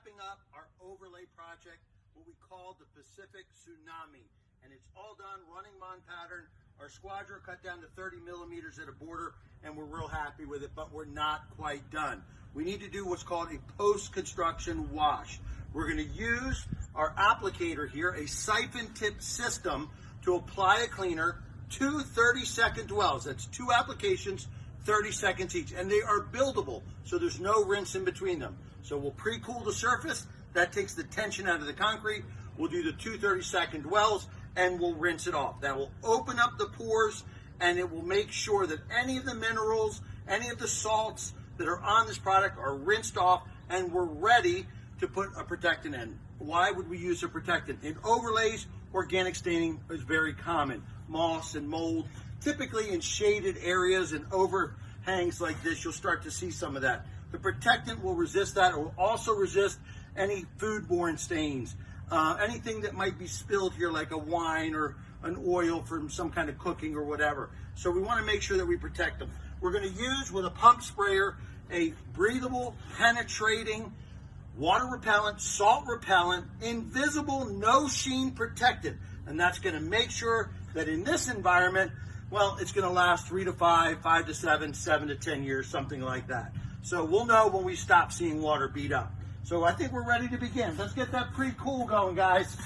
wrapping up our overlay project, what we call the Pacific Tsunami. And it's all done running mon pattern. Our squadron cut down to 30 millimeters at a border, and we're real happy with it, but we're not quite done. We need to do what's called a post-construction wash. We're going to use our applicator here, a siphon tip system, to apply a cleaner, 2 30-second dwells. That's 2 applications, 30 seconds each, and they are buildable, so there's no rinse in between them. So we'll pre-cool the surface. That takes the tension out of the concrete. We'll do the 2 30-second dwells, and we'll rinse it off. That will open up the pores, and it will make sure that any of the minerals, any of the salts that are on this product are rinsed off, and we're ready to put a protectant in. Why would we use a protectant? In overlays, organic staining is very common. Moss and mold, typically in shaded areas and overhangs like this, you'll start to see some of that. The protectant will resist that. It will also resist any foodborne stains. Anything that might be spilled here, like a wine or an oil from some kind of cooking or whatever. So we want to make sure that we protect them. We're going to use, with a pump sprayer, a breathable, penetrating, water repellent, salt repellent, invisible, no sheen protectant. And that's going to make sure that in this environment, well, it's going to last 3 to 5, 5 to 7, 7 to 10 years, something like that. So we'll know when we stop seeing water beat up. So I think we're ready to begin. Let's get that pre-cool going, guys.